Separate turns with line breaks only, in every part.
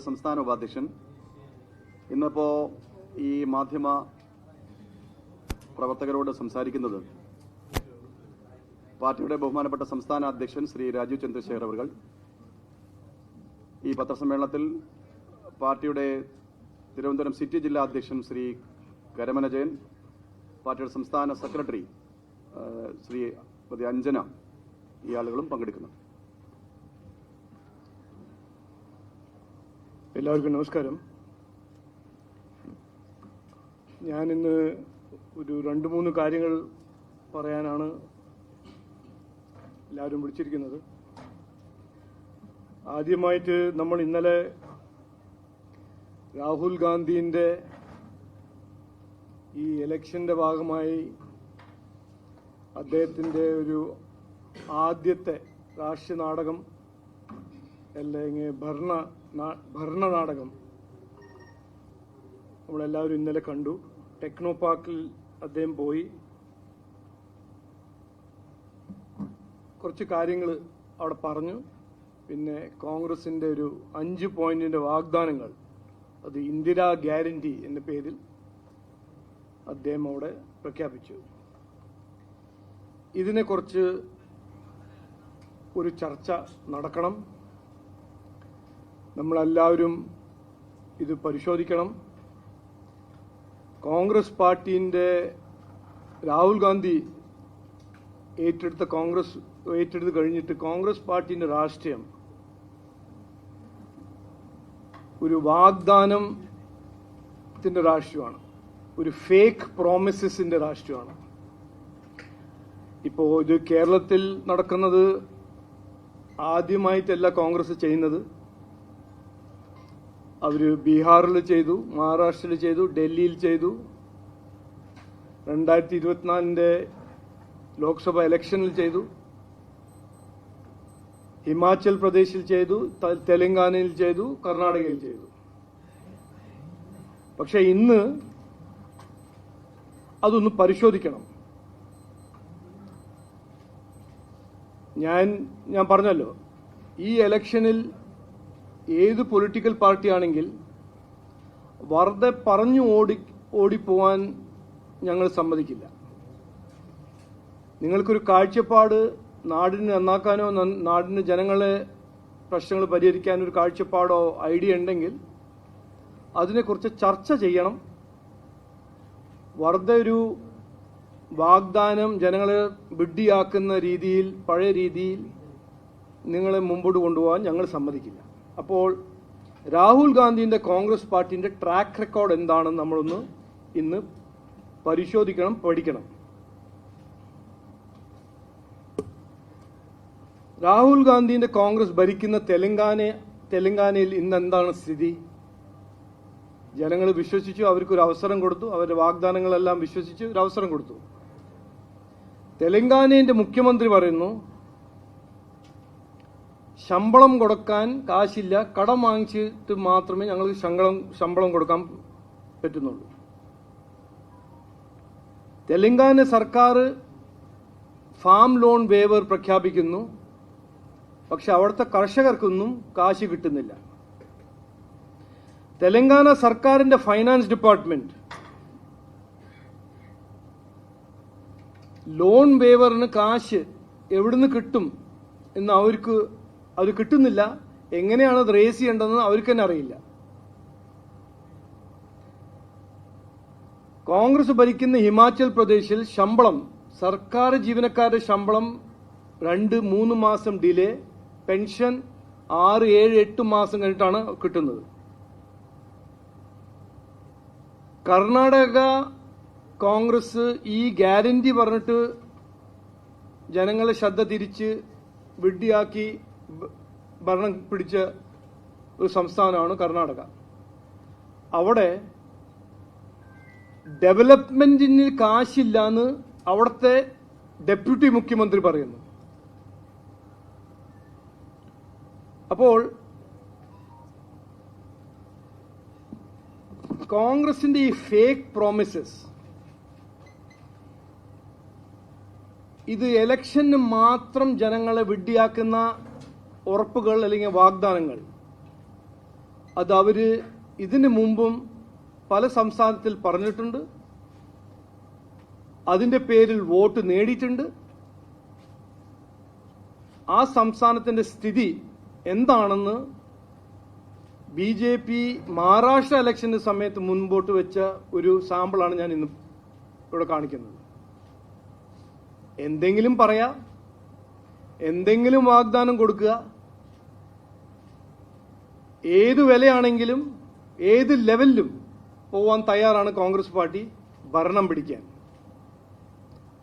സംസ്ഥാന ഉപാധ്യക്ഷൻ ഇന്നിപ്പോൾ ഈ മാധ്യമ പ്രവർത്തകരോട് സംസാരിക്കുന്നത് പാർട്ടിയുടെ ബഹുമാനപ്പെട്ട സംസ്ഥാന അധ്യക്ഷൻ ശ്രീ രാജീവ് ചന്ദ്രശേഖർ അവർ ഈ പത്രസമ്മേളനത്തിൽ പാർട്ടിയുടെ തിരുവനന്തപുരം സിറ്റി ജില്ലാ അധ്യക്ഷൻ ശ്രീ കരമന ജയൻ, പാർട്ടിയുടെ സംസ്ഥാന സെക്രട്ടറി ശ്രീമതി അഞ്ജന ഈ ആളുകളും പങ്കെടുക്കുന്നു.
എല്ലാവർക്കും നമസ്കാരം. ഞാനിന്ന് ഒരു 2-3 കാര്യങ്ങൾ പറയാനാണ് എല്ലാവരും വിളിച്ചിരിക്കുന്നത്. ആദ്യമായിട്ട് നമ്മൾ ഇന്നലെ രാഹുൽ ഗാന്ധിയുടെ ഈ ഇലക്ഷന്റെ ഭാഗമായി അദ്ദേഹത്തിൻ്റെ ഒരു ആദ്യത്തെ രാഷ്ട്രീയ നാടകം അല്ലെങ്കിൽ ഭരണനാടകം നമ്മളെല്ലാവരും ഇന്നലെ കണ്ടു. ടെക്നോ പാർക്കിൽ അദ്ദേഹം പോയി കുറച്ച് കാര്യങ്ങൾ അവിടെ പറഞ്ഞു. പിന്നെ കോൺഗ്രസിന്റെ ഒരു 5 പോയിന്റിന്റെ വാഗ്ദാനങ്ങൾ, അത് ഇന്ദിരാ ഗ്യാരണ്ടി എന്ന പേരിൽ അദ്ദേഹം അവിടെ പ്രഖ്യാപിച്ചു. ഇതിനെക്കുറിച്ച് ഒരു ചർച്ച നടക്കണം. നമ്മളെല്ലാവരും ഇത് പരിശോധിക്കണം. കോൺഗ്രസ് പാർട്ടിൻ്റെ രാഹുൽ ഗാന്ധി ഏറ്റെടുത്ത് കഴിഞ്ഞിട്ട് കോൺഗ്രസ് പാർട്ടിൻ്റെ രാഷ്ട്രീയം ഒരു വാഗ്ദാനത്തിൻ്റെ രാഷ്ട്രീയമാണ്, ഒരു ഫേക്ക് പ്രോമിസസിന്റെ രാഷ്ട്രീയമാണ്. ഇപ്പോൾ ഇത് കേരളത്തിൽ നടക്കുന്നത് ആദ്യമായിട്ടല്ല കോൺഗ്രസ് ചെയ്യുന്നത്. അവർ ബീഹാറിൽ ചെയ്തു, മഹാരാഷ്ട്രയിൽ ചെയ്തു, ഡൽഹിയിൽ ചെയ്തു, 2024 ലോക്സഭ ഇലക്ഷനിൽ ചെയ്തു, ഹിമാചൽ പ്രദേശിൽ ചെയ്തു, തെലങ്കാനയിൽ ചെയ്തു, കർണാടകയിൽ ചെയ്തു. പക്ഷെ ഇന്ന് അതൊന്ന് പരിശോധിക്കണം. ഞാൻ പറഞ്ഞല്ലോ, ഈ ഇലക്ഷനിൽ ഏത് പൊളിറ്റിക്കൽ പാർട്ടിയാണെങ്കിൽ വെറുതെ പറഞ്ഞു ഓടിപ്പോവാൻ ഞങ്ങൾ സമ്മതിക്കില്ല. നിങ്ങൾക്കൊരു കാഴ്ചപ്പാട്, നാടിന് നന്നാക്കാനോ നാടിന് ജനങ്ങളെ പ്രശ്നങ്ങൾ പരിഹരിക്കാനോ ഒരു കാഴ്ചപ്പാടോ ഐഡിയ ഉണ്ടെങ്കിൽ അതിനെക്കുറിച്ച് ചർച്ച ചെയ്യണം. വെറുതെ ഒരു വാഗ്ദാനം ജനങ്ങളെ വിഡ്ഢിയാക്കുന്ന രീതിയിൽ, പഴയ രീതിയിൽ നിങ്ങളെ മുമ്പോട്ട് കൊണ്ടുപോകാൻ ഞങ്ങൾ സമ്മതിക്കില്ല. അപ്പോൾ രാഹുൽ ഗാന്ധിയുടെ കോൺഗ്രസ് പാർട്ടിയുടെ ട്രാക്ക് റെക്കോർഡ് എന്താണെന്ന് നമ്മളൊന്ന് ഇന്ന് പരിശോധിക്കണം, പഠിക്കണം. രാഹുൽ ഗാന്ധിയുടെ കോൺഗ്രസ് ഭരിക്കുന്ന തെലങ്കാനയിൽ ഇന്ന് എന്താണ് സ്ഥിതി? ജനങ്ങൾ വിശ്വസിച്ചു, അവർക്കൊരു അവസരം കൊടുത്തു, അവരുടെ വാഗ്ദാനങ്ങളെല്ലാം വിശ്വസിച്ച് ഒരു അവസരം കൊടുത്തു. തെലങ്കാനയുടെ മുഖ്യമന്ത്രി പറയുന്നു, ശമ്പളം കൊടുക്കാൻ കാശില്ല, കടം വാങ്ങിച്ചിട്ട് മാത്രമേ ഞങ്ങൾക്ക് ശമ്പളം കൊടുക്കാൻ പറ്റുന്നുള്ളൂ. തെലങ്കാന സർക്കാർ ഫാം ലോൺ വേവർ പ്രഖ്യാപിക്കുന്നു, പക്ഷെ അവിടുത്തെ കർഷകർക്കൊന്നും കാശ് കിട്ടുന്നില്ല. തെലങ്കാന സർക്കാരിന്റെ ഫൈനാൻസ് ഡിപ്പാർട്ട്മെന്റ് ലോൺ വേവറിന് കാശ് എവിടുന്ന് കിട്ടും എന്ന് അത് കിട്ടുന്നില്ല. എങ്ങനെയാണ് അത് റേസ് ചെയ്യേണ്ടതെന്ന് അവർക്ക് തന്നെ അറിയില്ല. കോൺഗ്രസ് ഭരിക്കുന്ന ഹിമാചൽ പ്രദേശിൽ ശമ്പളം, സർക്കാർ ജീവനക്കാരുടെ ശമ്പളം 2-3 മാസം ഡിലേ, പെൻഷൻ 6-7-8 മാസം കഴിഞ്ഞിട്ടാണ് കിട്ടുന്നത്. കർണാടക കോൺഗ്രസ് ഈ ഗ്യാരണ്ടി പറഞ്ഞിട്ട് ജനങ്ങളെ ശ്രദ്ധ തിരിച്ച് വിഡ്ഢിയാക്കി ഭരണം പിടിച്ച ഒരു സംസ്ഥാനമാണ് കർണാടക. അവിടെ ഡെവലപ്മെന്റിന് കാശില്ലാന്ന് അവിടുത്തെ ഡെപ്യൂട്ടി മുഖ്യമന്ത്രി പറയുന്നു. അപ്പോൾ കോൺഗ്രസിന്റെ ഈ ഫേക്ക് പ്രോമിസസ്, ഇത് ഇലക്ഷന് മാത്രം ജനങ്ങളെ വിഡ്ഢിയാക്കുന്ന ഉറപ്പുകൾ അല്ലെങ്കിൽ വാഗ്ദാനങ്ങൾ അത് അവര് ഇതിനു മുമ്പും പല സംസ്ഥാനത്തിൽ പറഞ്ഞിട്ടുണ്ട്. അതിന്റെ പേരിൽ വോട്ട് നേടിയിട്ടുണ്ട്. ആ സംസ്ഥാനത്തിന്റെ സ്ഥിതി എന്താണെന്ന് BJP മഹാരാഷ്ട്ര ഇലക്ഷന്റെ സമയത്ത് മുൻപോട്ട് വെച്ച ഒരു സാമ്പിളാണ് ഞാൻ ഇന്ന് ഇവിടെ കാണിക്കുന്നത്. എന്തെങ്കിലും പറയാ, എന്തെങ്കിലും വാഗ്ദാനം കൊടുക്കുക, ഏത് വിലയാണെങ്കിലും ഏത് ലെവലിലും പോവാൻ തയ്യാറാണ് കോൺഗ്രസ് പാർട്ടി ഭരണം പിടിക്കാൻ.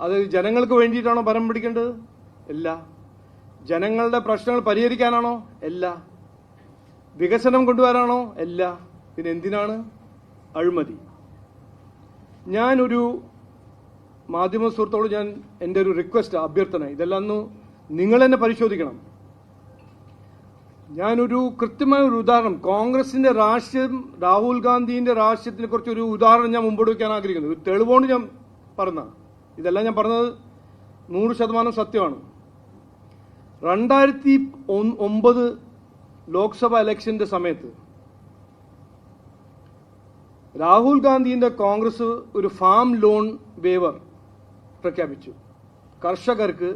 അത് ജനങ്ങൾക്ക് വേണ്ടിയിട്ടാണോ ഭരണം പിടിക്കേണ്ടത്? അല്ല. ജനങ്ങളുടെ പ്രശ്നങ്ങൾ പരിഹരിക്കാനാണോ? അല്ല. വികസനം കൊണ്ടുവരാനാണോ? അല്ല. പിന്നെ എന്തിനാണ്? അഴിമതി. ഞാനൊരു മാധ്യമ സുഹൃത്തോട് എൻ്റെ ഒരു റിക്വസ്റ്റ്, അഭ്യർത്ഥന, ഇതെല്ലാം ഒന്ന് നിങ്ങൾ തന്നെ പരിശോധിക്കണം. ഞാനൊരു കൃത്യമായ ഒരു ഉദാഹരണം, കോൺഗ്രസിന്റെ രാഷ്ട്രീയം, രാഹുൽ ഗാന്ധിന്റെ രാഷ്ട്രീയത്തിനെ കുറിച്ച് ഒരു ഉദാഹരണം ഞാൻ മുമ്പോട്ട് വയ്ക്കാൻ ആഗ്രഹിക്കുന്നു. ഒരു തെളിവുകൊണ്ട് ഞാൻ പറഞ്ഞ, ഇതെല്ലാം ഞാൻ പറഞ്ഞത് 100% സത്യമാണ്. 2009 ലോക്സഭ ഇലക്ഷന്റെ സമയത്ത് രാഹുൽ ഗാന്ധിന്റെ കോൺഗ്രസ് ഒരു ഫാം ലോൺ വേവർ പ്രഖ്യാപിച്ചു. കർഷകർക്ക്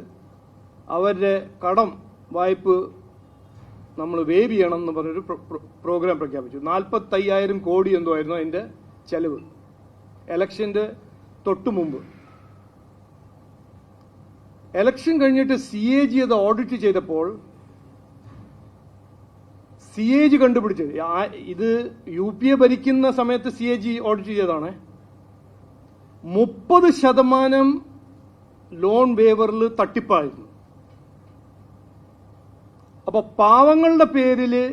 അവരുടെ കടം വായ്പ നമ്മൾ വേവ് ചെയ്യണം എന്ന് പറഞ്ഞൊരു പ്രോഗ്രാം പ്രഖ്യാപിച്ചു. 45,000 കോടി എന്തോ ആയിരുന്നു അതിന്റെ ചെലവ്. ഇലക്ഷന്റെ തൊട്ടു മുമ്പ്. ഇലക്ഷൻ കഴിഞ്ഞിട്ട് CAG അത് ഓഡിറ്റ് ചെയ്തപ്പോൾ CAG കണ്ടുപിടിച്ചത്, ഇത് UPA ഭരിക്കുന്ന സമയത്ത് CAG ഓഡിറ്റ് ചെയ്തതാണ്, 30% ലോൺ വേവറിൽ തട്ടിപ്പായിരുന്നു. അപ്പൊ പാവങ്ങളുടെ പേരില്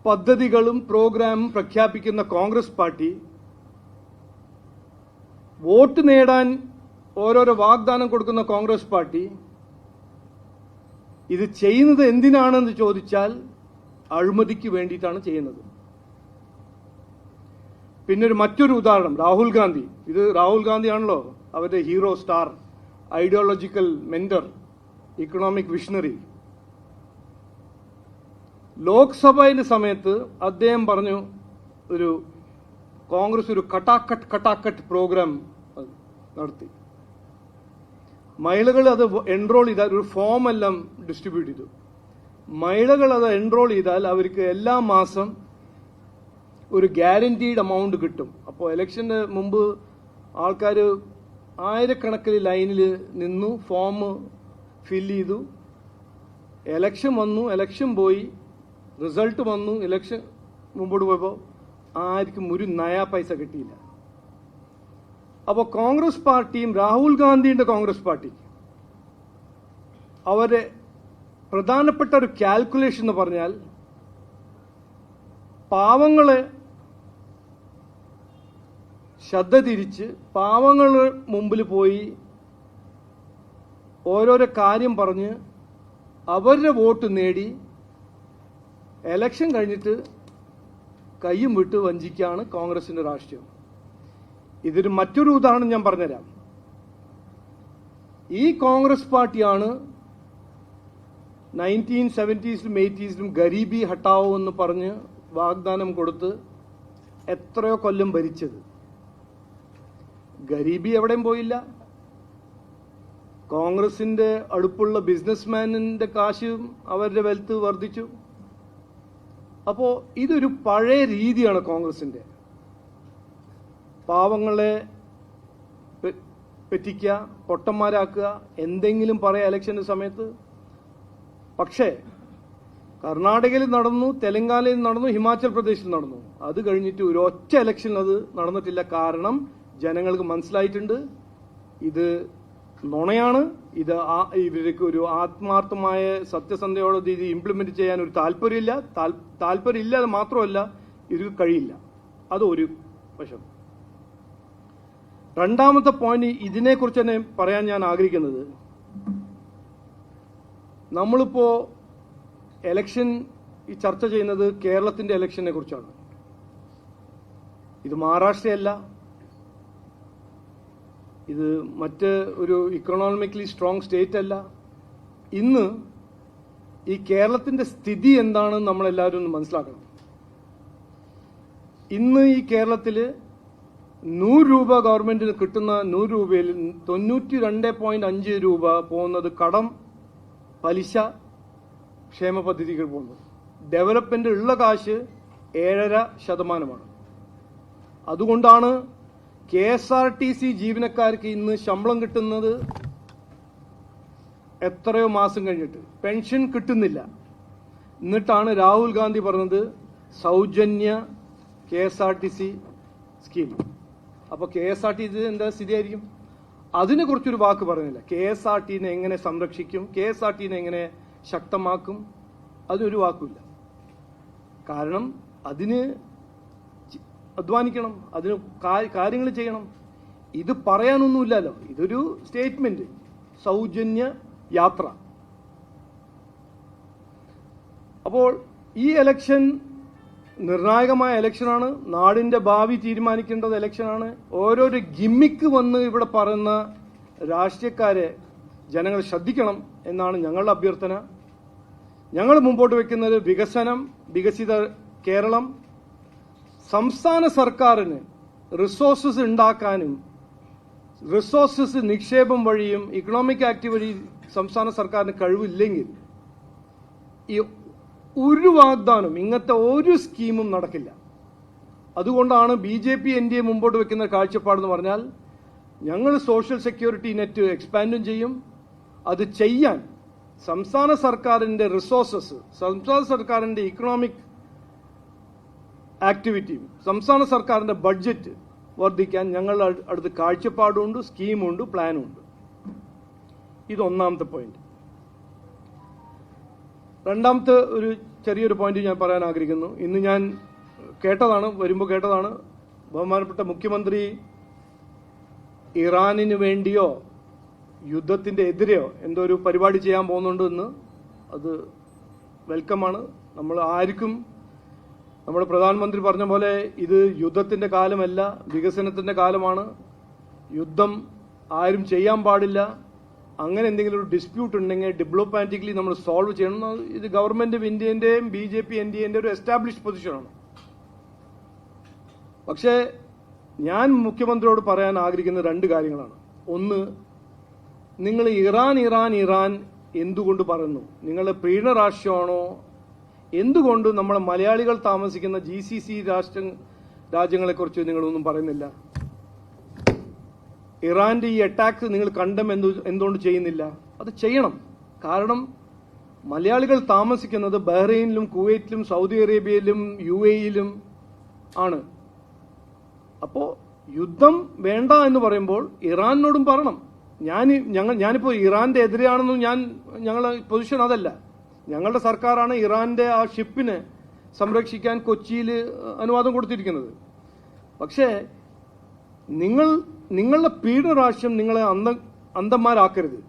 പദ്ധതികളും പ്രോഗ്രാമും പ്രഖ്യാപിക്കുന്ന കോൺഗ്രസ് പാർട്ടി വോട്ട് നേടാൻ ഓരോരോ വാഗ്ദാനം കൊടുക്കുന്ന കോൺഗ്രസ് പാർട്ടി ഇത് ചെയ്യുന്നത് എന്തിനാണെന്ന് ചോദിച്ചാൽ അഴിമതിക്ക് വേണ്ടിയിട്ടാണ് ചെയ്യുന്നത്. പിന്നെ മറ്റൊരു ഉദാഹരണം, രാഹുൽ ഗാന്ധി. ഇത് രാഹുൽ ഗാന്ധിയാണല്ലോ അവരുടെ hero, star, ideological mentor, economic visionary. ലോക്സഭയുടെ സമയത്ത് അദ്ദേഹം പറഞ്ഞു, ഒരു കോൺഗ്രസ് ഒരു കട്ടാക്കട്ട് പ്രോഗ്രാം നടത്തി. മഹിളകൾ അത് എൻറോൾ ചെയ്താൽ, ഒരു ഫോം എല്ലാം ഡിസ്ട്രിബ്യൂട്ട് ചെയ്തു. മഹിളകൾ അത് എൻറോൾ ചെയ്താൽ അവർക്ക് എല്ലാ മാസം ഒരു ഗ്യാരണ്ടീഡ് എമൗണ്ട് കിട്ടും. അപ്പോൾ ഇലക്ഷന് മുമ്പ് ആൾക്കാർ ആയിരക്കണക്കിന് ലൈനിൽ നിന്നു, ഫോം ഫില്ല് ചെയ്തു. ഇലക്ഷൻ വന്നു, ഇലക്ഷൻ പോയി, റിസൾട്ട് വന്നു, ഇലക്ഷൻ മുമ്പോട്ട് പോയപ്പോൾ ആർക്കും ഒരു നയാ പൈസ കിട്ടിയില്ല. അപ്പോൾ കോൺഗ്രസ് പാർട്ടിയും രാഹുൽ ഗാന്ധിയുടെ കോൺഗ്രസ് പാർട്ടി അവരെ പ്രധാനപ്പെട്ട ഒരു കാൽക്കുലേഷൻ എന്ന് പറഞ്ഞാൽ, പാവങ്ങളെ ശ്രദ്ധ തിരിച്ച് പാവങ്ങളുടെ മുമ്പിൽ പോയി ഓരോരോ കാര്യം പറഞ്ഞ് അവരുടെ വോട്ട് നേടി എലക്ഷൻ കഴിഞ്ഞിട്ട് കയ്യും വിട്ട് വഞ്ചിക്കാണ് കോൺഗ്രസിന്റെ രാഷ്ട്രീയം. ഇതൊരു മറ്റൊരു ഉദാഹരണം ഞാൻ പറഞ്ഞുതരാം. ഈ കോൺഗ്രസ് പാർട്ടിയാണ് 1970s 80s ഗരീബി ഹട്ടാവോ എന്ന് പറഞ്ഞ് വാഗ്ദാനം കൊടുത്ത് എത്രയോ കൊല്ലം ഭരിച്ചത്. ഗരീബി എവിടെയും പോയില്ല. കോൺഗ്രസിന്റെ അടുപ്പുള്ള ബിസിനസ്മാനിന്റെ കാശും അവരുടെ വെൽത്ത് വർദ്ധിച്ചു. അപ്പോ ഇതൊരു പഴയ രീതിയാണ് കോൺഗ്രസിന്റെ. പാവങ്ങളെ പറ്റിക്കുക, പൊട്ടന്മാരാക്കുക, എന്തെങ്കിലും പറയാം ഇലക്ഷന്റെ സമയത്ത്. പക്ഷേ കർണാടകയിൽ നടന്നു, തെലങ്കാനയിൽ നടന്നു, ഹിമാചൽ പ്രദേശിൽ നടന്നു. അത് കഴിഞ്ഞിട്ട് ഒരു ഒറ്റ ഇലക്ഷൻ അത് നടന്നിട്ടില്ല. കാരണം ജനങ്ങൾക്ക് മനസ്സിലായിട്ടുണ്ട് ഇത് നുണയാണ്. ഇത് ഇവർക്ക് ഒരു ആത്മാർത്ഥമായ സത്യസന്ധയോടെ ഇത് ഇംപ്ലിമെന്റ് ചെയ്യാൻ ഒരു താല്പര്യമില്ല. താല്പര്യമില്ല മാത്രമല്ല, ഇത് കഴിയില്ല. അതൊരു വശം. രണ്ടാമത്തെ പോയിന്റ് ഇതിനെക്കുറിച്ച് തന്നെ പറയാൻ ഞാൻ ആഗ്രഹിക്കുന്നത്, നമ്മളിപ്പോ എലക്ഷൻ ഈ ചർച്ച ചെയ്യുന്നത് കേരളത്തിന്റെ ഇലക്ഷനെ കുറിച്ചാണ്. ഇത് മഹാരാഷ്ട്രയല്ല, ഇത് മറ്റ് ഒരു ഇക്കണോമിക്കലി സ്ട്രോങ് സ്റ്റേറ്റ് അല്ല. ഇന്ന് ഈ കേരളത്തിന്റെ സ്ഥിതി എന്താണെന്ന് നമ്മളെല്ലാവരും ഒന്ന് മനസ്സിലാക്കണം. ഇന്ന് ഈ കേരളത്തിൽ 100 രൂപ ഗവൺമെന്റിന് കിട്ടുന്ന 100 രൂപയിൽ 92.5 രൂപ പോകുന്നത് കടം, പലിശ, ക്ഷേമ പദ്ധതികൾ പോകുന്നു. ഡെവലപ്മെന്റ് ഉള്ള കാശ് 7.5%. അതുകൊണ്ടാണ് KSRTC ജീവനക്കാർക്ക് ഇന്ന് ശമ്പളം കിട്ടുന്നത് എത്രയോ മാസം കഴിഞ്ഞിട്ട്, പെൻഷൻ കിട്ടുന്നില്ല. എന്നിട്ടാണ് രാഹുൽ ഗാന്ധി പറഞ്ഞത് സൗജന്യ KSRTC സ്കീം. അപ്പോൾ KSRTC എന്താ സ്ഥിതിയായിരിക്കും? അതിനെ കുറിച്ചൊരു വാക്ക് പറയുന്നില്ല. KSRTCനെ എങ്ങനെ സംരക്ഷിക്കും, KSRTCനെ എങ്ങനെ ശക്തമാക്കും, അതിനൊരു വാക്കുമില്ല. കാരണം അതിന് അധ്വാനിക്കണം, അതിന് കാര്യങ്ങൾ ചെയ്യണം. ഇത് പറയാനൊന്നുമില്ലല്ലോ, ഇതൊരു സ്റ്റേറ്റ്മെന്റ്, സൗജന്യ യാത്ര. അപ്പോൾ ഈ ഇലക്ഷൻ നിർണായകമായ ഇലക്ഷനാണ്, നാടിന്റെ ഭാവി തീരുമാനിക്കേണ്ടത് ഇലക്ഷനാണ്. ഓരോരോ ഗിമ്മിക്ക് വന്ന് ഇവിടെ പറയുന്ന രാഷ്ട്രീയക്കാരെ ജനങ്ങൾ ശ്രദ്ധിക്കണം എന്നാണ് ഞങ്ങളുടെ അഭ്യർത്ഥന. ഞങ്ങൾ മുമ്പോട്ട് വെക്കുന്നത് വികസനം, വികസിത കേരളം. സംസ്ഥാന സർക്കാരിന് റിസോഴ്സസ് ഉണ്ടാക്കാനും റിസോഴ്സസ് നിക്ഷേപം വഴിയും ഇക്കണോമിക് ആക്ടിവിറ്റി വഴി സംസ്ഥാന സർക്കാരിന് കഴിവില്ലെങ്കിൽ ഈ ഒരു വാഗ്ദാനം, ഇങ്ങനത്തെ ഒരു സ്കീമും നടക്കില്ല. അതുകൊണ്ടാണ് BJP NDA മുമ്പോട്ട് വെക്കുന്ന കാഴ്ചപ്പാടെന്ന് പറഞ്ഞാൽ ഞങ്ങൾ സോഷ്യൽ സെക്യൂരിറ്റി നെറ്റ് എക്സ്പാൻഡും ചെയ്യും. അത് ചെയ്യാൻ സംസ്ഥാന സർക്കാരിന്റെ റിസോഴ്സസ്, സംസ്ഥാന സർക്കാരിന്റെ ഇക്കണോമിക് ആക്ടിവിറ്റിയും സംസ്ഥാന സർക്കാരിന്റെ ബഡ്ജറ്റ് വർദ്ധിക്കാൻ ഞങ്ങളുടെ അടുത്ത് കാഴ്ചപ്പാടുണ്ട്, സ്കീമുണ്ട്, പ്ലാനുണ്ട്. ഇത് ഒന്നാമത്തെ പോയിന്റ്. രണ്ടാമത്തെ ഒരു ചെറിയൊരു പോയിന്റ് ഞാൻ പറയാൻ ആഗ്രഹിക്കുന്നു. ഇന്ന് ഞാൻ വരുമ്പോൾ കേട്ടതാണ്, ബഹുമാനപ്പെട്ട മുഖ്യമന്ത്രി ഇറാനിന് വേണ്ടിയോ യുദ്ധത്തിന്റെ എതിരെയോ എന്തോ ഒരു പരിപാടി ചെയ്യാൻ പോകുന്നുണ്ട് എന്ന്. അത് വെൽക്കമാണ്. നമ്മൾ ആർക്കും, നമ്മുടെ പ്രധാനമന്ത്രി പറഞ്ഞ പോലെ ഇത് യുദ്ധത്തിന്റെ കാലമല്ല, വികസനത്തിന്റെ കാലമാണ്. യുദ്ധം ആരും ചെയ്യാൻ പാടില്ല. അങ്ങനെ എന്തെങ്കിലും ഒരു ഡിസ്പ്യൂട്ട് ഉണ്ടെങ്കിൽ ഡിപ്ലോമാറ്റിക്കലി നമ്മൾ സോൾവ് ചെയ്യണം. ഇത് ഗവൺമെന്റ് ഓഫ് ഇന്ത്യന്റെയും BJP NDA ഒരു എസ്റ്റാബ്ലിഷ്ഡ് പൊസിഷനാണ്. പക്ഷേ ഞാൻ മുഖ്യമന്ത്രിയോട് പറയാൻ ആഗ്രഹിക്കുന്ന 2 കാര്യങ്ങളാണ്. ഒന്ന്, നിങ്ങൾ ഇറാൻ എന്തുകൊണ്ട് പറയുന്നു? നിങ്ങളുടെ പ്രീണ രാഷ്ട്രമാണോ? എന്തുകൊണ്ട് നമ്മുടെ മലയാളികൾ താമസിക്കുന്ന GCC രാജ്യങ്ങളെക്കുറിച്ച് നിങ്ങളൊന്നും പറയുന്നില്ല? ഇറാന്റെ ഈ അറ്റാക്ക് നിങ്ങൾ എന്തുകൊണ്ട് ചെയ്യുന്നില്ല? അത് ചെയ്യണം. കാരണം മലയാളികൾ താമസിക്കുന്നത് ബഹ്റൈനിലും കുവൈറ്റിലും സൗദി അറേബ്യയിലും UAE-ലും ആണ്. അപ്പോൾ യുദ്ധം വേണ്ട എന്ന് പറയുമ്പോൾ ഇറാനോടും പറയണം. ഞാനിപ്പോൾ ഇറാന്റെ എതിരെയാണെന്നും ഞങ്ങളുടെ പൊസിഷൻ അതല്ല. ഞങ്ങളുടെ സർക്കാരാണ് ഇറാന്റെ ആ ഷിപ്പിനെ സംരക്ഷിക്കാൻ കൊച്ചിയിൽ അനുവാദം കൊടുത്തിരിക്കുന്നത്. പക്ഷേ നിങ്ങളുടെ പീഡന രാഷ്ട്രം നിങ്ങളെ അന്ധന്മാരാക്കരുത്.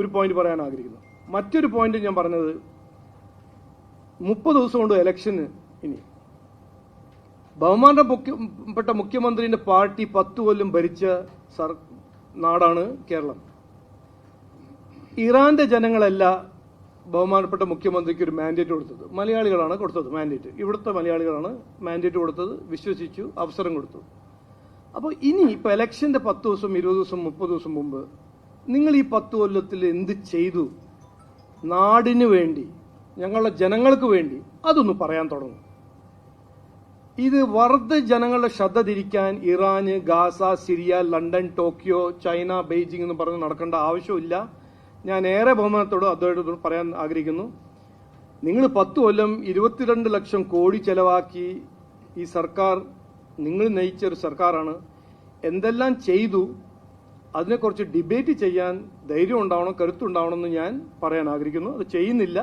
ഒരു പോയിന്റ് പറയാൻ ആഗ്രഹിക്കുന്നു. മറ്റൊരു പോയിന്റ് ഞാൻ പറഞ്ഞത്, 30 ദിവസം കൊണ്ട് ഇലക്ഷന് ഇനി ബഹുമാനപ്പെട്ട മുഖ്യമന്ത്രിയുടെ പാർട്ടി 10 കൊല്ലം ഭരിച്ച നാടാണ് കേരളം. ഇറാന്റെ ജനങ്ങളല്ല ബഹുമാനപ്പെട്ട മുഖ്യമന്ത്രിക്ക് ഒരു മാൻഡേറ്റ് കൊടുത്തത്, മലയാളികളാണ് കൊടുത്തത് മാൻഡേറ്റ്. ഇവിടുത്തെ മലയാളികളാണ് മാൻഡേറ്റ് കൊടുത്തത്, വിശ്വസിച്ചു, അവസരം കൊടുത്തു. അപ്പോൾ ഇനി ഇപ്പൊ ഇലക്ഷന്റെ 10 ദിവസം, 20 ദിവസം, 30 ദിവസം മുമ്പ് നിങ്ങൾ ഈ 10 കൊല്ലത്തിൽ എന്ത് ചെയ്തു നാടിന് വേണ്ടി, ഞങ്ങളുടെ ജനങ്ങൾക്ക് വേണ്ടി, അതൊന്ന് പറയാൻ തുടങ്ങും. ഇത് വെറുതെ ജനങ്ങളുടെ ശ്രദ്ധ തിരിക്കാൻ ഇറാന്, Gaza, Syria, London, Tokyo, China, Beijing എന്ന് പറഞ്ഞ് നടക്കേണ്ട ആവശ്യമില്ല. ഞാൻ ഏറെ ബഹുമാനത്തോട് അദ്ദേഹത്തോട് പറയാൻ ആഗ്രഹിക്കുന്നു. നിങ്ങൾ 10 കൊല്ലം 22 ലക്ഷം കോടി ചെലവാക്കി ഈ സർക്കാർ, നിങ്ങൾ നയിച്ച ഒരു സർക്കാരാണ്. എന്തെല്ലാം ചെയ്തു അതിനെക്കുറിച്ച് ഡിബേറ്റ് ചെയ്യാൻ ധൈര്യം ഉണ്ടാവണം, കരുത്തുണ്ടാവണം എന്ന് ഞാൻ പറയാൻ ആഗ്രഹിക്കുന്നു. അത് ചെയ്യുന്നില്ല.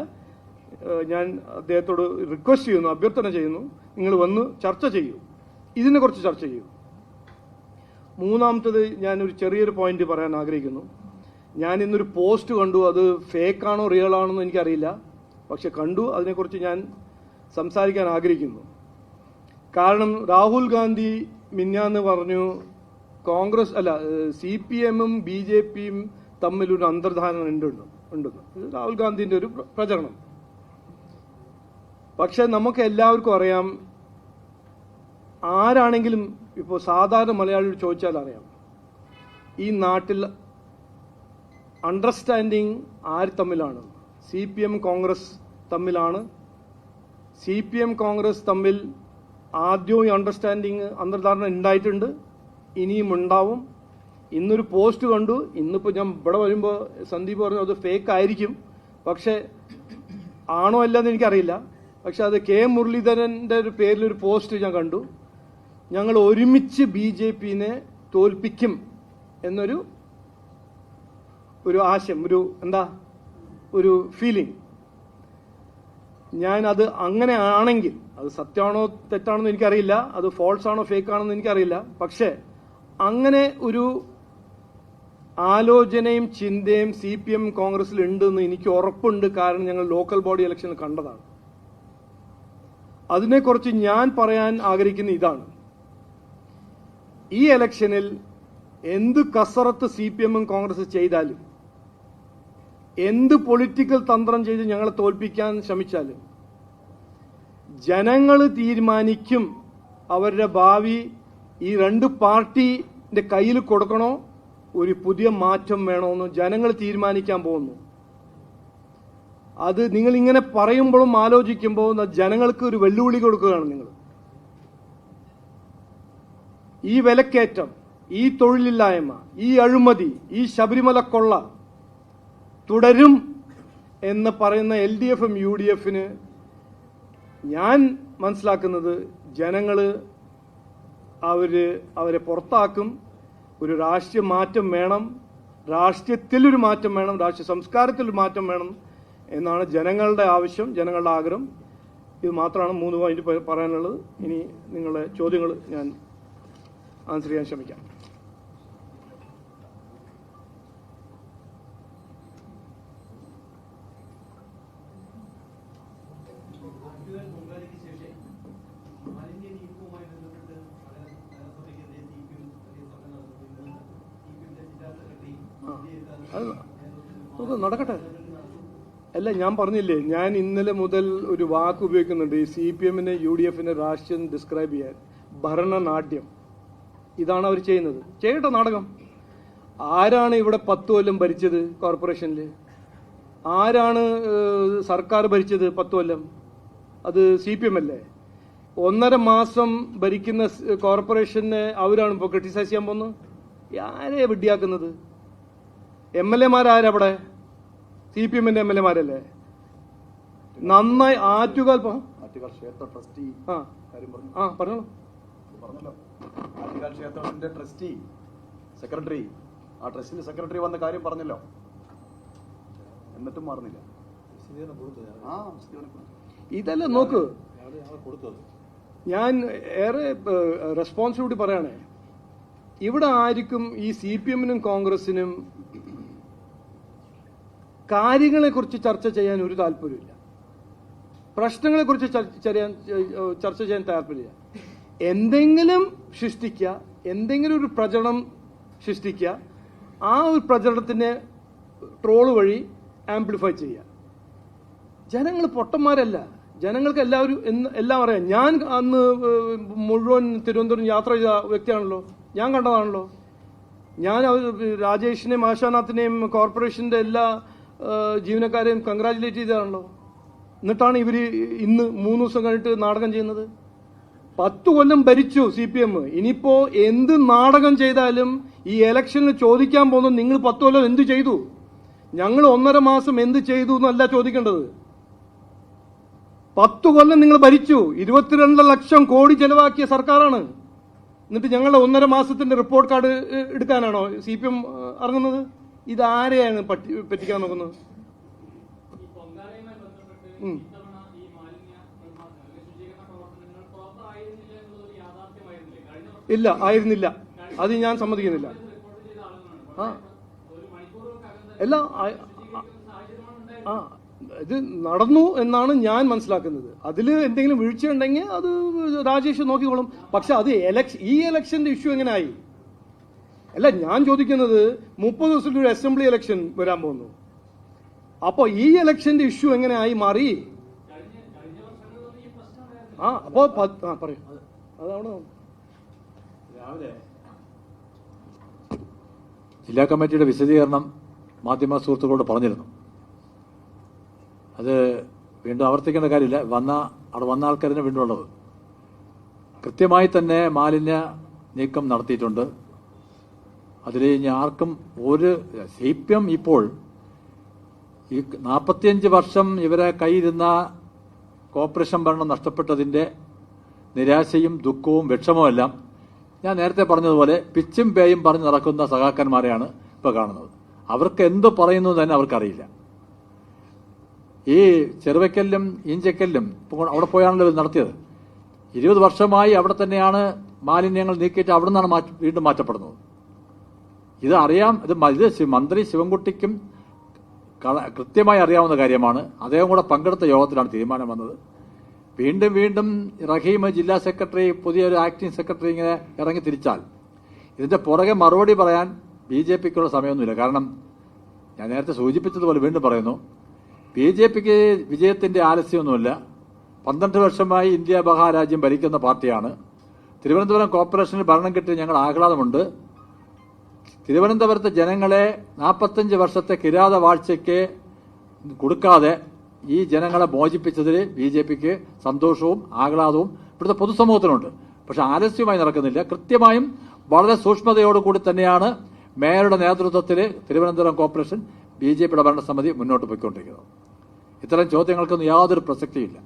ഞാൻ അദ്ദേഹത്തോട് റിക്വസ്റ്റ് ചെയ്യുന്നു, അഭ്യർത്ഥന ചെയ്യുന്നു, നിങ്ങൾ വന്ന് ചർച്ച ചെയ്യൂ, ഇതിനെക്കുറിച്ച് ചർച്ച ചെയ്യൂ. മൂന്നാമത്തത് ഞാനൊരു ചെറിയൊരു പോയിന്റ് പറയാൻ ആഗ്രഹിക്കുന്നു. ഞാൻ ഇന്നൊരു പോസ്റ്റ് കണ്ടു, അത് ഫേക്കാണോ റിയൽ ആണെന്നോ എനിക്കറിയില്ല, പക്ഷെ കണ്ടു. അതിനെക്കുറിച്ച് ഞാൻ സംസാരിക്കാൻ ആഗ്രഹിക്കുന്നു. കാരണം രാഹുൽ ഗാന്ധി മിന്നാന്ന് പറഞ്ഞു കോൺഗ്രസ് അല്ല CPM-ഉം BJP-യും തമ്മിലൊരു അന്തർധാരണ ഉണ്ടെന്ന്. ഇത് രാഹുൽ ഗാന്ധിന്റെ ഒരു പ്രചരണം. പക്ഷെ നമുക്ക് എല്ലാവർക്കും അറിയാം, ആരാണെങ്കിലും ഇപ്പോൾ സാധാരണ മലയാളിയോട് ചോദിച്ചാൽ അറിയാം, ഈ നാട്ടിൽ അണ്ടർസ്റ്റാൻഡിങ് ആര് തമ്മിലാണ്? CPM കോൺഗ്രസ് തമ്മിലാണ്. CPM കോൺഗ്രസ് തമ്മിൽ ആദ്യവും ഈ അണ്ടർസ്റ്റാൻഡിങ് അന്തർധാരണ ഉണ്ടായിട്ടുണ്ട്, ഇനിയും ഉണ്ടാവും. ഇന്നൊരു പോസ്റ്റ് കണ്ടു, ഇന്നിപ്പോൾ ഞാൻ ഇവിടെ വരുമ്പോൾ സന്ദീപ് പറഞ്ഞു അത് ഫേക്ക് ആയിരിക്കും, പക്ഷെ ആണോ അല്ലെന്ന് എനിക്കറിയില്ല. പക്ഷെ അത് K മുരളീധരൻ്റെ ഒരു പേരിലൊരു പോസ്റ്റ് ഞാൻ കണ്ടു. ഞങ്ങൾ ഒരുമിച്ച് BJPനെ തോൽപ്പിക്കും എന്നൊരു ആശയം, ഒരു ഫീലിംഗ്. ഞാനത് അങ്ങനെ ആണെങ്കിൽ, അത് സത്യമാണോ തെറ്റാണോ എന്ന് എനിക്കറിയില്ല, അത് ഫോൾസ് ആണോ ഫേക്ക് ആണോ എന്ന് എനിക്കറിയില്ല. പക്ഷേ അങ്ങനെ ഒരു ആലോചനയും ചിന്തയും CPM കോൺഗ്രസിൽ ഉണ്ടെന്ന് എനിക്ക് ഉറപ്പുണ്ട്. കാരണം ഞങ്ങൾ ലോക്കൽ ബോഡി ഇലക്ഷനിൽ കണ്ടതാണ്. അതിനെക്കുറിച്ച് ഞാൻ പറയാൻ ആഗ്രഹിക്കുന്ന ഇതാണ്, ഈ ഇലക്ഷനിൽ എന്ത് കസറത്ത് CPM കോൺഗ്രസ് ചെയ്താലും, എന്ത് പൊളിറ്റിക്കൽ തന്ത്രം ചെയ്ത് ഞങ്ങളെ തോൽപ്പിക്കാൻ ശ്രമിച്ചാലും, ജനങ്ങൾ തീരുമാനിക്കും അവരുടെ ഭാവി ഈ രണ്ട് പാർട്ടിന്റെ കയ്യിൽ കൊടുക്കണോ, ഒരു പുതിയ മാറ്റം വേണമെന്ന് ജനങ്ങൾ തീരുമാനിക്കാൻ പോകുന്നു. അത് നിങ്ങൾ ഇങ്ങനെ പറയുമ്പോഴും ആലോചിക്കുമ്പോൾ ജനങ്ങൾക്ക് ഒരു വെല്ലുവിളി കൊടുക്കുകയാണ് നിങ്ങൾ. ഈ വിലക്കയറ്റം, ഈ തൊഴിലില്ലായ്മ, ഈ അഴിമതി, ഈ ശബരിമല കൊള്ള തുടരും എന്ന് പറയുന്ന LDFും UDFന് ഞാൻ മനസ്സിലാക്കുന്നത് ജനങ്ങൾ അവരെ പുറത്താക്കും. ഒരു രാഷ്ട്രീയ മാറ്റം വേണം, രാഷ്ട്രീയത്തിലൊരു മാറ്റം വേണം, രാഷ്ട്രീയ സംസ്കാരത്തിലൊരു മാറ്റം വേണം എന്നാണ് ജനങ്ങളുടെ ആവശ്യം, ജനങ്ങളുടെ ആഗ്രഹം. ഇത് മാത്രമാണ് 3 പോയിന്റ് പറയാനുള്ളത്. ഇനി നിങ്ങളുടെ ചോദ്യങ്ങൾ ഞാൻ ആൻസർ ചെയ്യാൻ ശ്രമിക്കാം. അത് നടക്കട്ടെ. അല്ല, ഞാൻ പറഞ്ഞില്ലേ, ഞാൻ ഇന്നലെ മുതൽ ഒരു വാക്ക് ഉപയോഗിക്കുന്നുണ്ട് ഈ CPMനെ UDFനെ രാഷ്ട്രീയം ഡിസ്ക്രൈബ് ചെയ്യാൻ. ഭരണനാട്യം, ഇതാണ് അവർ ചെയ്യുന്നത്. ചെയ്യട്ടെ നാടകം. ആരാണ് ഇവിടെ 10 കൊല്ലം ഭരിച്ചത് കോർപ്പറേഷനിൽ? ആരാണ് സർക്കാർ ഭരിച്ചത് 10 കൊല്ലം? അത് CPM അല്ലേ? 1.5 മാസം ഭരിക്കുന്ന കോർപ്പറേഷനെ അവരാണ് ഇപ്പോൾ ക്രിട്ടിസൈസ് ചെയ്യാൻ പോകുന്നത്. ആരെ വിഡ്ഢിയാക്കുന്നത്? MLA-മാരാരവിടെ? CPMന്റെ MLA-മാരല്ലേ? നന്നായി ആറ്റുകാൽ
ക്ഷേത്ര ട്രസ്റ്റി
പറഞ്ഞോളൂ.
പറഞ്ഞല്ലോ, ആറ്റുകാൽ ക്ഷേത്രത്തിന്റെ ട്രസ്റ്റി സെക്രട്ടറി, ആ ട്രസ്റ്റിന്റെ സെക്രട്ടറി വന്ന കാര്യം പറഞ്ഞല്ലോ, എന്നിട്ടും മാറുന്നില്ല.
ഇതല്ല നോക്ക്, ഞാൻ ഏറെ റെസ്പോൺസിബിലിറ്റി പറയണേ. ഇവിടെ ആർക്കും ഈ CPMനും കോൺഗ്രസിനും കാര്യങ്ങളെക്കുറിച്ച് ചർച്ച ചെയ്യാൻ ഒരു താല്പര്യമില്ല, പ്രശ്നങ്ങളെക്കുറിച്ച് ചർച്ച ചെയ്യാൻ താല്പര്യമില്ല. എന്തെങ്കിലും സൃഷ്ടിക്കുക, എന്തെങ്കിലും ഒരു പ്രചരണം സൃഷ്ടിക്കുക, ആ ഒരു പ്രചരണത്തിനെ ട്രോള് വഴി ആംപ്ലിഫൈ ചെയ്യുക. ജനങ്ങൾ പൊട്ടന്മാരല്ല, ജനങ്ങൾക്ക് എല്ലാം അറിയാം. ഞാൻ അന്ന് മുഴുവൻ തിരുവനന്തപുരം യാത്ര ചെയ്ത വ്യക്തിയാണല്ലോ, ഞാൻ കണ്ടതാണല്ലോ. ഞാൻ രാജേഷിനെയും ആശാനാഥിനെയും കോർപ്പറേഷന്റെ എല്ലാ ജീവനക്കാരെയും കൺഗ്രാജുലേറ്റ് ചെയ്തതാണല്ലോ. എന്നിട്ടാണ് ഇവർ ഇന്ന് 3 ദിവസം കഴിഞ്ഞിട്ട് നാടകം ചെയ്യുന്നത്. 10 കൊല്ലം ഭരിച്ചു CPM. ഇനിയിപ്പോ എന്ത് നാടകം ചെയ്താലും ഈ ഇലക്ഷനിൽ ചോദിക്കാൻ പോകുന്നത് നിങ്ങൾ 10 കൊല്ലം എന്ത് ചെയ്തു, ഞങ്ങൾ 1.5 മാസം എന്ത് ചെയ്തു എന്നല്ല ചോദിക്കേണ്ടത്. 10 കൊല്ലം നിങ്ങൾ ഭരിച്ചു, 22 ലക്ഷം കോടി ചെലവാക്കിയ സർക്കാരാണ്. എന്നിട്ട് ഞങ്ങളുടെ 1.5 മാസത്തിന്റെ റിപ്പോർട്ട് കാർഡ് എടുക്കാനാണോ CPM ഇറങ്ങുന്നത്? ഇതാരെയാണ് പറ്റിക്കാൻ നോക്കുന്നത്? ഇല്ല, ആയിരുന്നില്ല. അത് ഞാൻ സമ്മതിക്കുന്നില്ല. എല്ലാം ഇത് നടന്നു എന്നാണ് ഞാൻ മനസ്സിലാക്കുന്നത്. അതിൽ എന്തെങ്കിലും വീഴ്ചയുണ്ടെങ്കിൽ അത് രാജേഷ് നോക്കിക്കോളും. പക്ഷെ അത് ഈ ഇലക്ഷന്റെ ഇഷ്യൂ എങ്ങനെയായി? അല്ല, ഞാൻ ചോദിക്കുന്നത് 30 ദിവസത്തിൽ ഒരു അസംബ്ലി ഇലക്ഷൻ വരാൻ പോകുന്നു. അപ്പൊ ഈ ഇലക്ഷന്റെ ഇഷ്യൂ എങ്ങനെയായി മാറി? അപ്പോ പറയൂ. അതാണ്
രാവിലെ ജില്ലാ കമ്മിറ്റിയുടെ വിശദീകരണം മാധ്യമ സുഹൃത്തുക്കളോട് പറഞ്ഞിരുന്നു. അത് വീണ്ടും ആവർത്തിക്കേണ്ട കാര്യമില്ല. അവിടെ വന്ന ആൾക്കാരിന് വീണ്ടും ഉള്ളത് കൃത്യമായി തന്നെ മാലിന്യ നീക്കം നടത്തിയിട്ടുണ്ട്. അതിൽ ഇനി ആർക്കും CPM ഇപ്പോൾ ഈ 45 വർഷം ഇവരെ കയ്യിരുന്ന കോർപ്പറേഷൻ ഭരണം നഷ്ടപ്പെട്ടതിൻ്റെ നിരാശയും ദുഃഖവും വിഷമവുമെല്ലാം ഞാൻ നേരത്തെ പറഞ്ഞതുപോലെ പിച്ചും പേയും പറഞ്ഞ് നടക്കുന്ന സഖാക്കന്മാരെയാണ് ഇപ്പോൾ കാണുന്നത്. അവർക്ക് എന്ത് പറയുന്നു തന്നെ അവർക്കറിയില്ല. ഈ ചെറുവയ്ക്കലിലും ഈഞ്ചക്കലിലും അവിടെ പോയാണല്ലോ ഇത് നടത്തിയത്. 20 വർഷമായി അവിടെ തന്നെയാണ് മാലിന്യങ്ങൾ നീക്കിയിട്ട് അവിടെ നിന്നാണ് വീണ്ടും മാറ്റപ്പെടുന്നത്. ഇത് അറിയാം. ഇത് മന്ത്രി ശിവൻകുട്ടിക്കും കൃത്യമായി അറിയാവുന്ന കാര്യമാണ്. അദ്ദേഹം കൂടെ പങ്കെടുത്ത യോഗത്തിലാണ് തീരുമാനം വന്നത്. വീണ്ടും റഹീം ജില്ലാ സെക്രട്ടറി, പുതിയൊരു ആക്ടിംഗ് സെക്രട്ടറി ഇങ്ങനെ ഇറങ്ങി തിരിച്ചാൽ ഇതിന്റെ പുറകെ മറുപടി പറയാൻ BJPക്കുള്ള സമയമൊന്നുമില്ല. കാരണം ഞാൻ നേരത്തെ സൂചിപ്പിച്ചതുപോലെ വീണ്ടും പറയുന്നു, BJPക്ക് വിജയത്തിന്റെ ആലസ്യമൊന്നുമില്ല. 12 വർഷമായി ഇന്ത്യ മഹാരാജ്യം ഭരിക്കുന്ന പാർട്ടിയാണ്. തിരുവനന്തപുരം കോർപ്പറേഷനിൽ ഭരണം കിട്ടി ഞങ്ങൾ ആഹ്ലാദമുണ്ട്. തിരുവനന്തപുരത്തെ ജനങ്ങളെ 45 വർഷത്തെ കിരാത വാഴ്ചയ്ക്ക് കൊടുക്കാതെ ഈ ജനങ്ങളെ മോചിപ്പിച്ചതിൽ BJPക്ക് സന്തോഷവും ആഹ്ലാദവും ഇവിടുത്തെ പൊതുസമൂഹത്തിനുണ്ട്. പക്ഷെ ആലസ്യമായി നടക്കുന്നില്ല. കൃത്യമായും വളരെ സൂക്ഷ്മതയോടുകൂടി തന്നെയാണ് മേയറുടെ നേതൃത്വത്തിൽ തിരുവനന്തപുരം കോർപ്പറേഷൻ BJPയുടെ ഭരണസമിതി മുന്നോട്ട് പോയിക്കൊണ്ടിരിക്കുന്നത്. ഇത്തരം ചോദ്യങ്ങൾക്കൊന്നും യാതൊരു പ്രസക്തിയില്ല.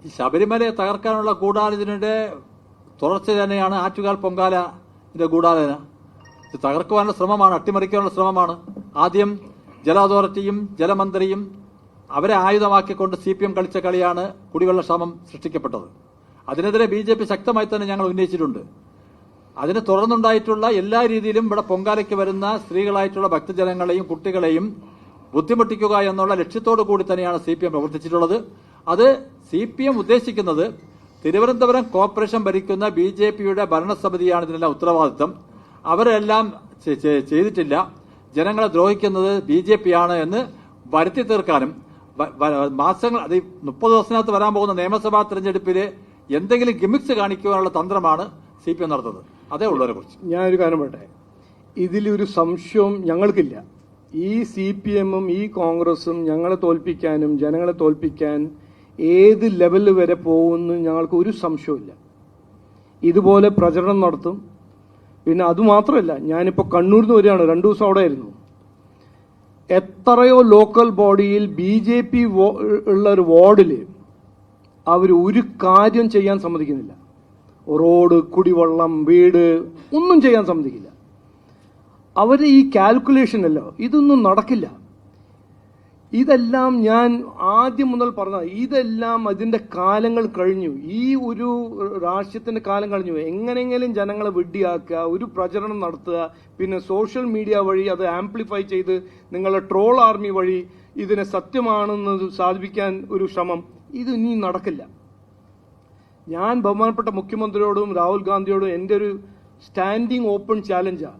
ഈ ശബരിമലയെ തകർക്കാനുള്ള ഗൂഢാലോചനയുടെ തുടർച്ച തന്നെയാണ് ആറ്റുകാൽ പൊങ്കാലയുടെ ഗൂഢാലോചന. ഇത് തകർക്കുവാനുള്ള ശ്രമമാണ്, അട്ടിമറിക്കാനുള്ള ശ്രമമാണ്. ആദ്യം ജല അതോറിറ്റിയും ജലമന്ത്രിയും അവരെ ആയുധമാക്കിക്കൊണ്ട് CPM കളിച്ച കളിയാണ് കുടിവെള്ളക്ഷാമം സൃഷ്ടിക്കപ്പെട്ടത്. അതിനെതിരെ BJP ശക്തമായി തന്നെ ഞങ്ങൾ ഉന്നയിച്ചിട്ടുണ്ട്. അതിനെ തുടർന്നുണ്ടായിട്ടുള്ള എല്ലാ രീതിയിലും ഇവിടെ പൊങ്കാലയ്ക്ക് വരുന്ന സ്ത്രീകളായിട്ടുള്ള ഭക്തജനങ്ങളെയും കുട്ടികളെയും ബുദ്ധിമുട്ടിക്കുക എന്നുള്ള ലക്ഷ്യത്തോടു കൂടി തന്നെയാണ് CPM പ്രവർത്തിച്ചിട്ടുള്ളത്. അത് CPM ഉദ്ദേശിക്കുന്നത് തിരുവനന്തപുരം കോർപ്പറേഷൻ ഭരിക്കുന്ന BJPയുടെ ഭരണസമിതിയാണ് ഇതിനെല്ലാം ഉത്തരവാദിത്തം. അവരെല്ലാം ചെയ്തിട്ടില്ല, ജനങ്ങളെ ദ്രോഹിക്കുന്നത് BJPയാണ് എന്ന് വരുത്തി തീർക്കാനും മാസങ്ങൾ 30 ദിവസത്തിനകത്ത് വരാൻ പോകുന്ന നിയമസഭാ തെരഞ്ഞെടുപ്പിൽ എന്തെങ്കിലും ഗിമിക്സ് കാണിക്കുവാനുള്ള തന്ത്രമാണ് CPM നടത്തുന്നത്. അതേ ഉള്ളവരെ കുറിച്ച്
ഞാനൊരു കാര്യം പറയട്ടെ. ഇതിലൊരു സംശയവും ഞങ്ങൾക്കില്ല. ഈ CPMഉം ഈ കോൺഗ്രസും ഞങ്ങളെ തോൽപ്പിക്കാനും ജനങ്ങളെ തോൽപ്പിക്കാൻ ഏത് ലെവൽ വരെ പോകുമെന്ന് ഞങ്ങൾക്ക് ഒരു സംശയമില്ല. ഇതുപോലെ പ്രചരണം നടത്തും. പിന്നെ അതുമാത്രമല്ല, ഞാനിപ്പോൾ കണ്ണൂരിൽ നിന്ന് വരികയാണ്. 2 ദിവസം അവിടെ ആയിരുന്നു. എത്രയോ ലോക്കൽ ബോഡിയിൽ BJP ഉള്ള ഒരു വാർഡിൽ അവർ ഒരു കാര്യം ചെയ്യാൻ സമ്മതിക്കുന്നില്ല. റോഡ്, കുടിവെള്ളം, വീട് ഒന്നും ചെയ്യാൻ സമ്മതിക്കില്ല. അവര് ഈ കാൽക്കുലേഷൻ അല്ലോ, ഇതൊന്നും നടക്കില്ല. ഇതെല്ലാം ഞാൻ ആദ്യം മുതൽ പറഞ്ഞ, ഇതെല്ലാം അതിന്റെ കാലങ്ങൾ കഴിഞ്ഞു. ഈ ഒരു രാഷ്ട്രീയത്തിന്റെ കാലം കഴിഞ്ഞു. എങ്ങനെയെങ്കിലും ജനങ്ങളെ വിഡ്ഢിയാക്കുക, ഒരു പ്രചരണം നടത്തുക, പിന്നെ സോഷ്യൽ മീഡിയ വഴി അത് ആംപ്ലിഫൈ ചെയ്ത് നിങ്ങളുടെ ട്രോൾ ആർമി വഴി ഇതിനെ സത്യമാണെന്ന് സാധിപ്പിക്കാൻ ഒരു ശ്രമം, ഇത് ഇനി നടക്കില്ല. ഞാൻ ബഹുമാനപ്പെട്ട മുഖ്യമന്ത്രിയോടും രാഹുൽ ഗാന്ധിയോടും എൻ്റെ ഒരു സ്റ്റാൻഡിങ് ഓപ്പൺ ചാലഞ്ചാണ്.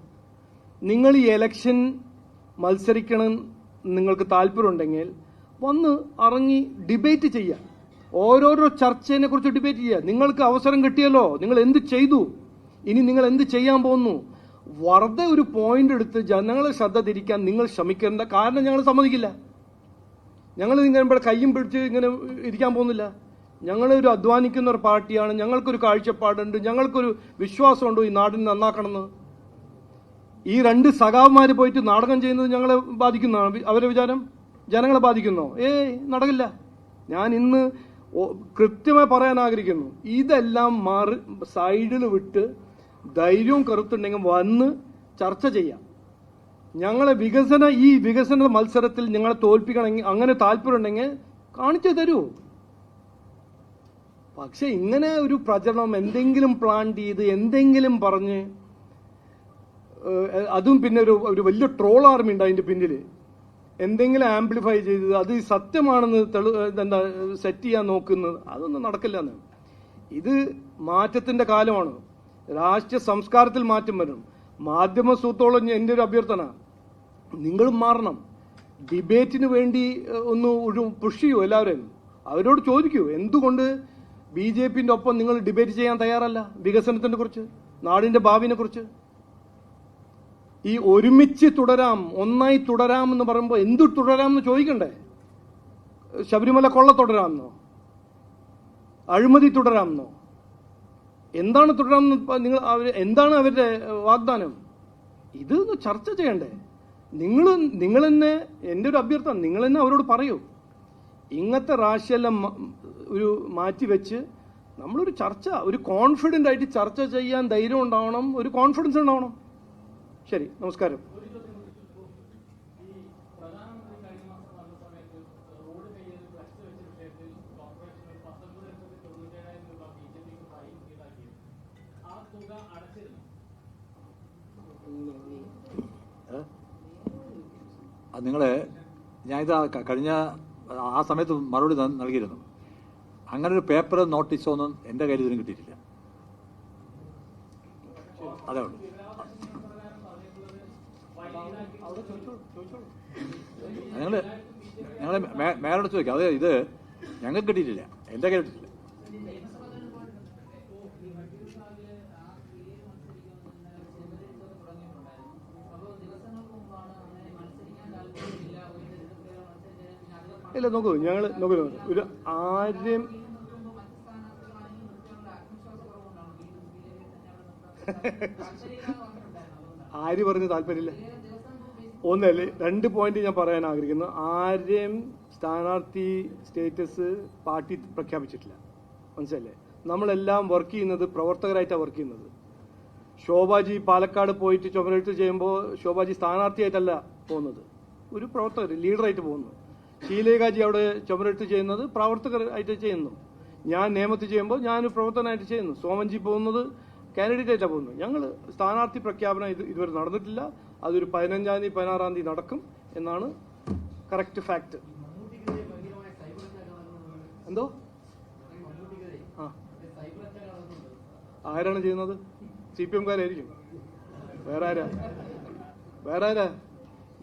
നിങ്ങൾ ഈ ഇലക്ഷൻ മത്സരിക്കണം നിങ്ങൾക്ക് താല്പര്യമുണ്ടെങ്കിൽ വന്ന് ഇറങ്ങി ഡിബേറ്റ് ചെയ്യുക. ഓരോരോ ചർച്ചയെ കുറിച്ച് ഡിബേറ്റ് ചെയ്യുക. നിങ്ങൾക്ക് അവസരം കിട്ടിയല്ലോ, നിങ്ങൾ എന്ത് ചെയ്തു, ഇനി നിങ്ങൾ എന്ത് ചെയ്യാൻ പോകുന്നു, വെറുതെ ഒരു പോയിന്റ് എടുത്ത് ജനങ്ങളെ ശ്രദ്ധ തിരിക്കാൻ നിങ്ങൾ ശ്രമിക്കേണ്ട. കാരണം ഞങ്ങൾ സമ്മതിക്കില്ല. ഞങ്ങൾ ഇങ്ങനെ ഇവിടെ കയ്യും പിടിച്ച് ഇങ്ങനെ ഇരിക്കാൻ പോകുന്നില്ല. ഞങ്ങളൊരു അധ്വാനിക്കുന്ന ഒരു പാർട്ടിയാണ്. ഞങ്ങൾക്കൊരു കാഴ്ചപ്പാടുണ്ട്, ഞങ്ങൾക്കൊരു വിശ്വാസമുണ്ട് ഈ നാടിനെ നന്നാക്കണമെന്ന്. ഈ 2 സഖാവന്മാര് പോയിട്ട് നാടകം ചെയ്യുന്നത് ഞങ്ങളെ ബാധിക്കുന്നതാണ് അവരുടെ വിചാരം. ജനങ്ങളെ ബാധിക്കുന്നോ? നടക്കില്ല. ഞാൻ ഇന്ന് കൃത്യമായി പറയാൻ ആഗ്രഹിക്കുന്നു, ഇതെല്ലാം മാറി സൈഡിൽ വിട്ട് ധൈര്യവും കരുത്തുണ്ടെങ്കിൽ വന്ന് ചർച്ച ചെയ്യാം. ഞങ്ങളെ ഈ വികസന മത്സരത്തിൽ ഞങ്ങളെ തോൽപ്പിക്കണമെങ്കിൽ അങ്ങനെ താല്പര്യം ഉണ്ടെങ്കിൽ കാണിച്ചു തരൂ. പക്ഷെ ഇങ്ങനെ ഒരു പ്രചരണം എന്തെങ്കിലും പ്ലാൻ ചെയ്ത് എന്തെങ്കിലും പറഞ്ഞ് അതും പിന്നെ ഒരു വലിയ ട്രോൾ ആർമി ഉണ്ട് അതിന്റെ പിന്നിൽ, എന്തെങ്കിലും ആംപ്ലിഫൈ ചെയ്ത് അത് സത്യമാണെന്ന് എന്താ സെറ്റ് ചെയ്യാൻ നോക്കുന്നത്, അതൊന്നും നടക്കില്ല എന്ന്. ഇത് മാറ്റത്തിന്റെ കാലമാണ്. രാഷ്ട്രീയ സംസ്കാരത്തിൽ മാറ്റം വരണം. മാധ്യമ സുഹൃത്തോളം എൻ്റെ ഒരു അഭ്യർത്ഥന, നിങ്ങളും മാറണം. ഡിബേറ്റിന് വേണ്ടി ഒന്ന് ഒരു പുഷ് ചെയ്യൂ. എല്ലാവരെയും അവരോട് ചോദിക്കൂ, എന്തുകൊണ്ട് BJPന്റെ ഒപ്പം നിങ്ങൾ ഡിബേറ്റ് ചെയ്യാൻ തയ്യാറല്ല? വികസനത്തിനെ കുറിച്ച്, നാടിന്റെ ഭാവിനെ കുറിച്ച്. ഈ ഒരുമിച്ച് തുടരാം, ഒന്നായി തുടരാം എന്ന് പറയുമ്പോൾ എന്തു തുടരാം എന്ന് ചോദിക്കണ്ടേ? ശബരിമല കൊള്ള തുടരാമെന്നോ, അഴിമതി തുടരാമെന്നോ, എന്താണ് തുടരാമെന്ന് നിങ്ങൾ എന്താണ് അവരുടെ വാഗ്ദാനം? ഇത് ചർച്ച ചെയ്യണ്ടേ? നിങ്ങൾ തന്നെ, എൻ്റെ ഒരു അഭ്യർത്ഥന, നിങ്ങൾ തന്നെ അവരോട് പറയൂ. ഇങ്ങനത്തെ രാഷ്ട്രീയെല്ലാം ഒരു മാറ്റി വെച്ച് നമ്മളൊരു ചർച്ച, ഒരു കോൺഫിഡൻ്റ് ആയിട്ട് ചർച്ച ചെയ്യാൻ ധൈര്യം ഉണ്ടാവണം, ഒരു കോൺഫിഡൻസ് ഉണ്ടാവണം. ശരി, നമസ്കാരം.
അത് നിങ്ങളെ ഞാനിത് കഴിഞ്ഞ ആ സമയത്ത് മറുപടി നൽകിയിരുന്നു. അങ്ങനെ ഒരു പേപ്പർ നോട്ടീസോ ഒന്നും എൻ്റെ കയ്യിൽ ഇതിനും കിട്ടിയിട്ടില്ല. അതേ ഉള്ളൂ. ഞങ്ങൾ മേലോട് ചോദിക്കാം. അത് ഇത് ഞങ്ങൾക്ക് കിട്ടിയിട്ടില്ല, എൻ്റെ കയ്യിൽ കിട്ടിയിട്ടില്ല.
ഇല്ല, നോക്കൂ, ഞങ്ങൾ നോക്കൂ, ഒരു ആരും ആര് പറഞ്ഞ് താല്പര്യമില്ല. ഒന്നല്ലേ, 2 പോയിന്റ് ഞാൻ പറയാൻ ആഗ്രഹിക്കുന്നു. ആരെയും സ്ഥാനാർത്ഥി സ്റ്റേറ്റസ് പാർട്ടി പ്രഖ്യാപിച്ചിട്ടില്ല, മനസ്സിലല്ലേ? നമ്മളെല്ലാം വർക്ക് ചെയ്യുന്നത് പ്രവർത്തകരായിട്ടാണ് വർക്ക് ചെയ്യുന്നത്. ശോഭാജി പാലക്കാട് പോയിട്ട് ചുമരെഴുത്ത് ചെയ്യുമ്പോൾ ശോഭാജി സ്ഥാനാർത്ഥിയായിട്ടല്ല പോകുന്നത്, ഒരു പ്രവർത്തകർ ലീഡറായിട്ട് പോകുന്നു. ശീലേഖാജി അവിടെ ചുമരെഴുത്ത് ചെയ്യുന്നത് പ്രവർത്തകരായിട്ട് ചെയ്യുന്നു. ഞാൻ നിയമത്തിൽ ചെയ്യുമ്പോൾ ഞാൻ പ്രവർത്തകനായിട്ട് ചെയ്യുന്നു. സോമൻജി പോകുന്നത് കാൻഡിഡേറ്റ് ആയിട്ടാണ് പോകുന്നത്. ഞങ്ങൾ സ്ഥാനാർത്ഥി പ്രഖ്യാപനം ഇതുവരെ നടന്നിട്ടില്ല. അതൊരു 15-ാം തീയതി 16-ാം തീയതി നടക്കും എന്നാണ് കറക്റ്റ് ഫാക്ട്. എന്തോ ആരാണ് ചെയ്യുന്നത്? CPM-കാരായിരിക്കും. വേറെ ആരാ?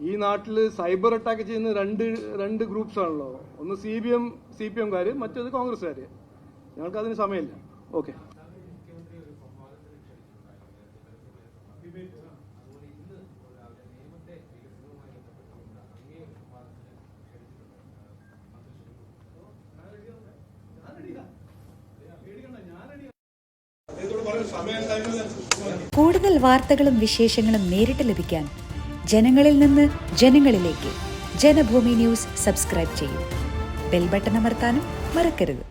ഈ നാട്ടിൽ സൈബർ അറ്റാക്ക് ചെയ്യുന്ന രണ്ട് ഗ്രൂപ്പ്സ് ആണല്ലോ. ഒന്ന് CPM-കാർ, മറ്റേത് കോൺഗ്രസ്സുകാർ. ഞങ്ങൾക്ക് അതിന് സമയമില്ല. ഓക്കെ.
കൂടുതൽ വാർത്തകളും വിശേഷങ്ങളും നേരിട്ട് ലഭിക്കാൻ ജനങ്ങളിൽ നിന്ന് ജനങ്ങളിലേക്ക് ജനഭൂമി ന്യൂസ് സബ്സ്ക്രൈബ് ചെയ്യൂ. ബെൽ ബട്ടൺ അമർത്താനും മറക്കരുത്.